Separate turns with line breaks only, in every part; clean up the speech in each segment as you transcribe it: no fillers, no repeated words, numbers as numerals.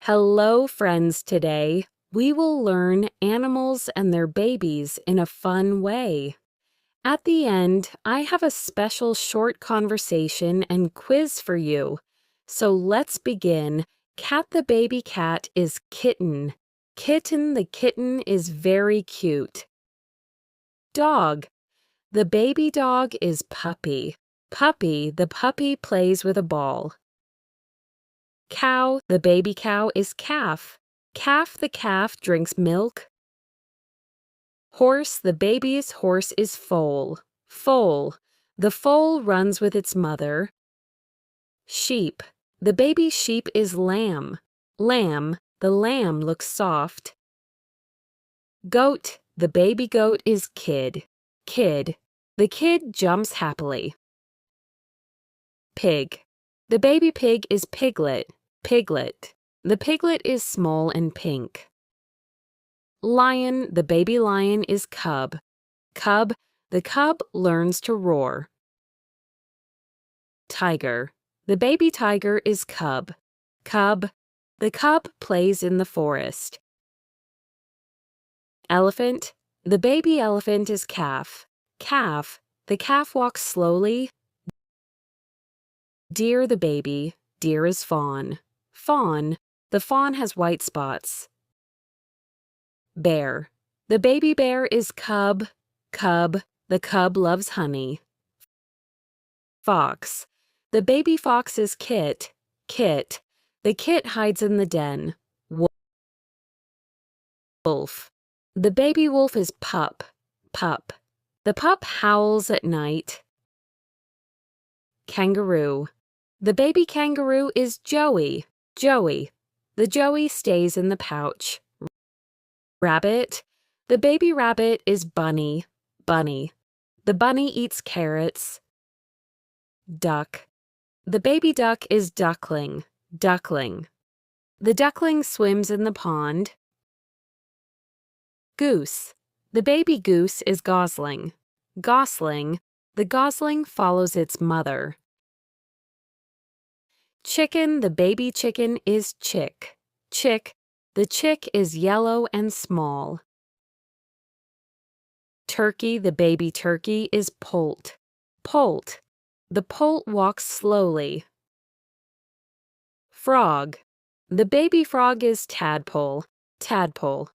Hello, friends. Today, we will learn animals and their babies in a fun way. At the end, I have a special short conversation and quiz for you. So let's begin. Cat the baby cat is Kitten. Kitten the kitten is very cute. Dog. The baby dog is Puppy. Puppy the puppy plays with a ball. Cow, the baby cow is Calf. Calf the calf drinks milk. Horse, the baby's horse is Foal. Foal, the foal runs with its mother. Sheep, the baby sheep is Lamb. Lamb, the lamb looks soft. Goat, the baby goat is Kid. Kid, the kid jumps happily. Pig, the baby pig is Piglet. Piglet, the piglet is small and pink. Lion, the baby lion is Cub. Cub, the cub learns to roar. Tiger, the baby tiger is Cub. Cub, the cub plays in the forest. Elephant, the baby elephant is Calf. Calf, the calf walks slowly. Deer, the baby, deer is Fawn. Fawn, the fawn has white spots. Bear, the baby bear is Cub. Cub, the cub loves honey. Fox, the baby fox is Kit. Kit, the kit hides in the den. Wolf, the baby wolf is Pup. Pup, the pup howls at night. Kangaroo, the baby kangaroo is Joey. Joey, the joey stays in the pouch. Rabbit, the baby rabbit is Bunny. Bunny, the bunny eats carrots. Duck, the baby duck is Duckling. Duckling, the duckling swims in the pond. Goose, the baby goose is Gosling. Gosling, the gosling follows its mother. Chicken, the baby chicken is Chick. Chick, the chick is yellow and small. Turkey, the baby turkey is Poult. Poult, the poult walks slowly. Frog, the baby frog is Tadpole. Tadpole,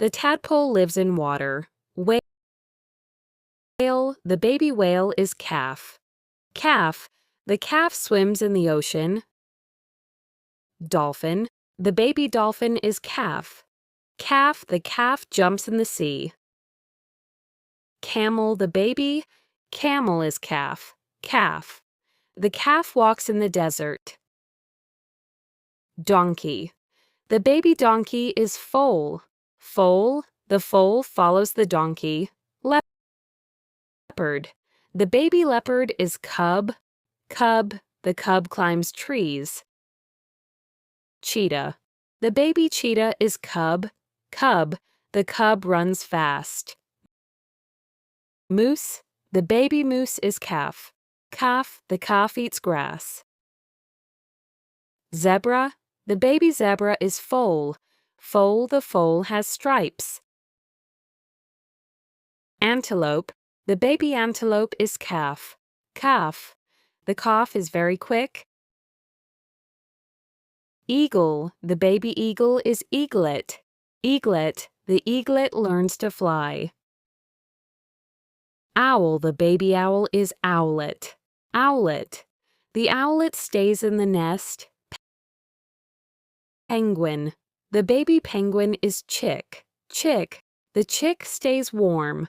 the tadpole lives in water. Whale, the baby whale is Calf. Calf, the calf swims in the ocean. Dolphin, the baby dolphin is Calf. Calf, the calf jumps in the sea. Camel, the baby camel is Calf. Calf, the calf walks in the desert. Donkey, the baby donkey is Foal. Foal, the foal follows the donkey. Leopard, the baby leopard is Cub. Cub, the cub climbs trees. Cheetah, the baby cheetah is Cub. Cub, the cub runs fast. Moose, the baby moose is Calf. Calf, the calf eats grass. Zebra, the baby zebra is Foal. Foal, the foal has stripes. Antelope, the baby antelope is Calf. Calf, the calf is very quick. Eagle, the baby eagle is Eaglet. Eaglet, the eaglet learns to fly. Owl, the baby owl is Owlet. Owlet, the owlet stays in the nest. Penguin, the baby penguin is Chick. Chick, the chick stays warm.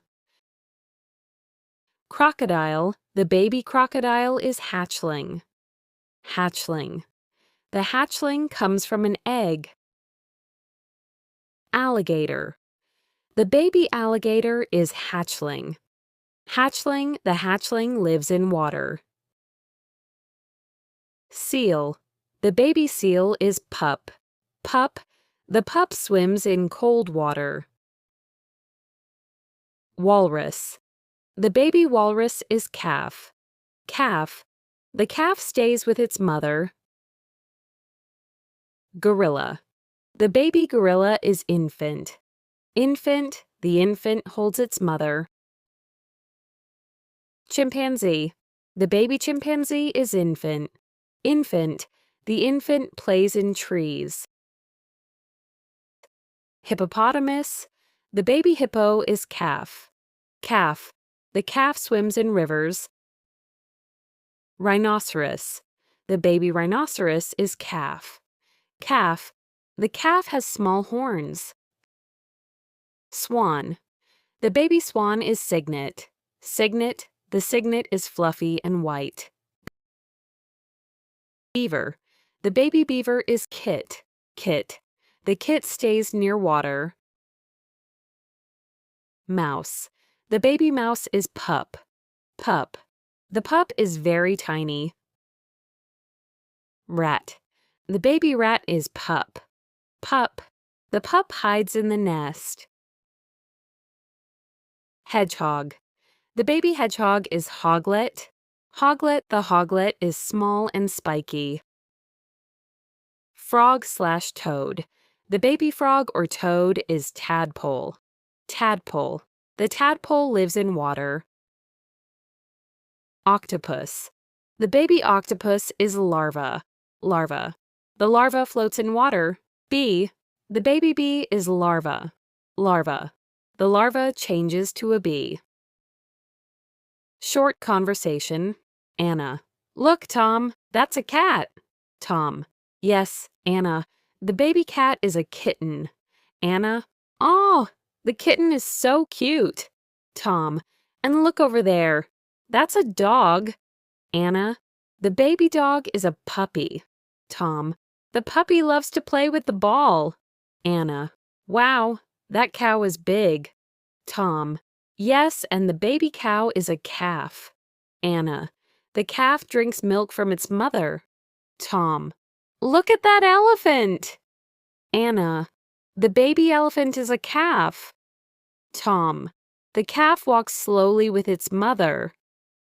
Crocodile, the baby crocodile is Hatchling. Hatchling, the hatchling comes from an egg. Alligator, the baby alligator is Hatchling. Hatchling, the hatchling lives in water. Seal, the baby seal is Pup. Pup, the pup swims in cold water. Walrus, the baby walrus is Calf. Calf, the calf stays with its mother. Gorilla, The baby gorilla is infant. Infant, the infant holds its mother. Chimpanzee. The baby chimpanzee is infant. Infant, the infant plays in trees. Hippopotamus. The baby hippo is calf. Calf, the calf swims in rivers. Rhinoceros. The baby rhinoceros is calf. Calf, the calf has small horns. Swan. The baby swan is cygnet. Cygnet, the cygnet is fluffy and white. Beaver. The baby beaver is kit. Kit. The kit stays near water. Mouse. The baby mouse is pup. Pup. The pup is very tiny. Rat. The baby rat is pup. Pup. The pup hides in the nest. Hedgehog. The baby hedgehog is hoglet. Hoglet, the hoglet is small and spiky. Frog/toad. The baby frog or toad is tadpole. Tadpole. The tadpole lives in water. Octopus. The baby octopus is larva. Larva. The larva floats in water. Bee. The baby bee is larva. Larva. The larva changes to a bee. Short conversation. Anna. Look, Tom, that's a cat. Tom. Yes, Anna. The baby cat is a kitten. Anna. Oh, the kitten is so cute. Tom. And look over there. That's a dog. Anna. The baby dog is a puppy. Tom. The puppy loves to play with the ball. Anna. Wow, that cow is big. Tom. Yes, and the baby cow is a calf. Anna. The calf drinks milk from its mother. Tom. Look at that elephant. Anna. The baby elephant is a calf. Tom. The calf walks slowly with its mother.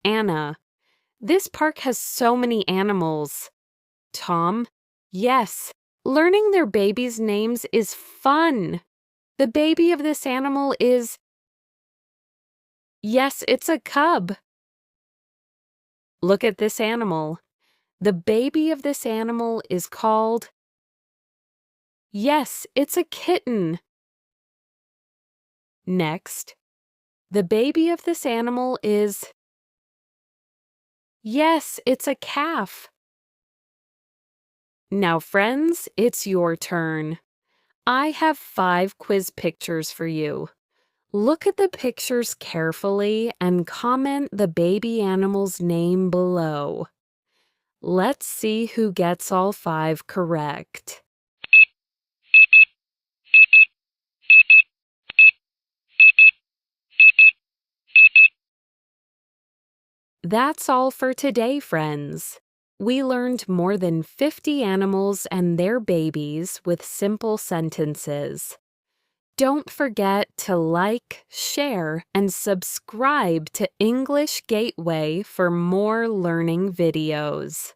Anna. This park has so many animals. Tom. Yes, learning their babies' names is fun. The baby of this animal is... Yes, it's a cub. Look at this animal. The baby of this animal is called... Yes, it's a kitten. Next, the baby of this animal is... Yes, it's a calf. Now, friends, it's your turn. I have 5 quiz pictures for you. Look at the pictures carefully and comment the baby animal's name below. Let's see who gets all 5 correct. That's all for today, friends. We learned more than 50 animals and their babies with simple sentences. Don't forget to like, share, and subscribe to English Gateway for more learning videos.